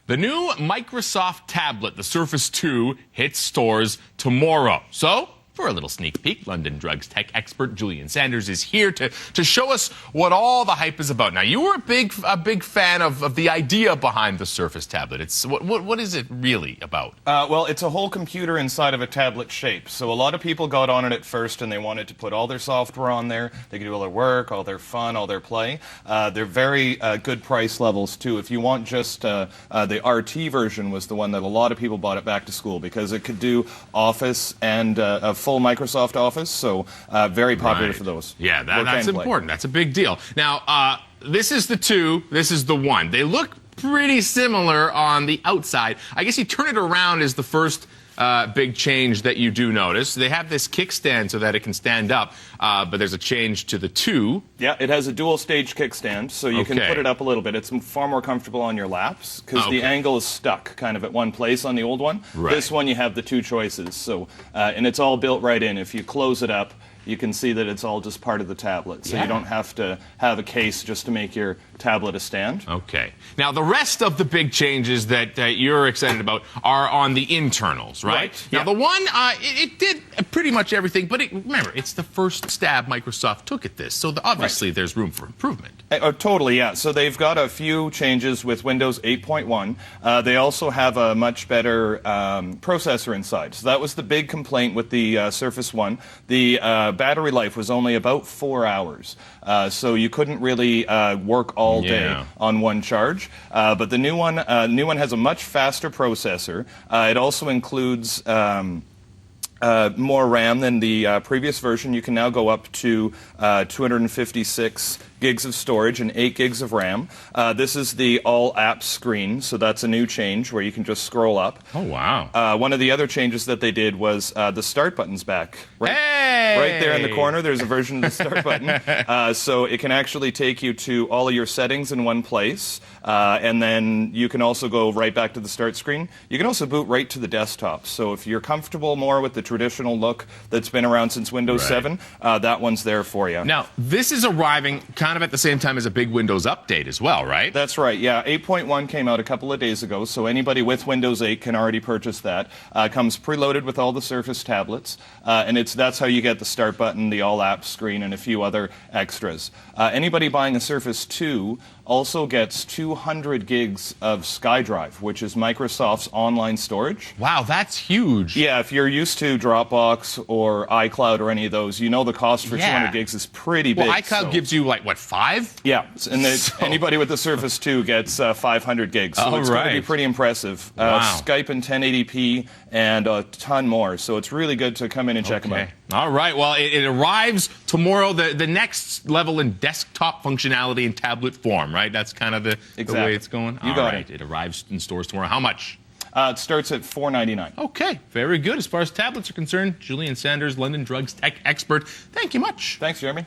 The new Microsoft tablet, the Surface 2, hits stores tomorrow. So, for a little sneak peek, London Drugs tech expert Julian Sanders is here to show us what all the hype is about. Now, you were a big fan of the idea behind the Surface tablet. It's what is it really about? Well, it's a whole computer inside of a tablet shape. So a lot of people got on it at first, and they wanted to put all their software on there. They could do all their work, all their fun, all their play. They're very good price levels, too. If you want just the RT version was the one that a lot of people bought it back to school because it could do Office and a full Microsoft Office, so very popular for those. Yeah, that's important. That's a big deal. Now, this is the 2, this is the 1. They look pretty similar on the outside. I guess you turn it around is the first big change that you do notice. They have this kickstand so that it can stand up, but there's a change to the 2. Yeah, it has a dual-stage kickstand, so you can put it up a little bit. It's far more comfortable on your laps because the angle is stuck kind of at one place on the old one. Right. This one, you have the 2 choices, so and it's all built right in. If you close it up, you can see that it's all just part of the tablet, so you don't have to have a case just to make your tablet a stand. Okay. Now, the rest of the big changes that you're excited about are on the internals, right? Now, the 1, it did pretty much everything, but remember, it's the first stab Microsoft took at this, so obviously there's room for improvement. Totally, yeah. So they've got a few changes with Windows 8.1. They also have a much better processor inside. So that was the big complaint with the Surface 1. The battery life was only about 4 hours. So you couldn't really work all day on one charge. But the new one has a much faster processor. It also includes more RAM than the previous version. You can now go up to 256 gigs of storage and 8 gigs of RAM. This is the all apps screen, so that's a new change where you can just scroll up. Oh, wow. One of the other changes that they did was the start button's back. Right there in the corner, there's a version of the start button. So it can actually take you to all of your settings in one place. And then you can also go right back to the start screen. You can also boot right to the desktop. So if you're comfortable more with the traditional look that's been around since Windows 7, that one's there for you. Now, this is arriving kind of at the same time as a big Windows update as well, right? That's right, yeah. 8.1 came out a couple of days ago, so anybody with Windows 8 can already purchase that. Comes preloaded with all the Surface tablets, and that's how you get the start button, the all apps screen, and a few other extras. Anybody buying a Surface 2 also gets 200 gigs of SkyDrive, which is Microsoft's online storage. Wow, that's huge. Yeah, if you're used to Dropbox or iCloud or any of those, you know the cost for 200 gigs is pretty big. Well, iCloud gives you, like, what, 5? Yeah, and anybody with the Surface 2 gets 500 gigs, so it's going to be pretty impressive. Skype in 1080p and a ton more, so it's really good to come in and check them out. All right, well, it arrives tomorrow, the next level in desktop functionality in tablet form, right? That's kind of the way it's going? You got it. It arrives in stores tomorrow. How much? It starts at $4.99. Okay, very good. As far as tablets are concerned, Julian Sanders, London Drugs tech expert, thank you much. Thanks, Jeremy.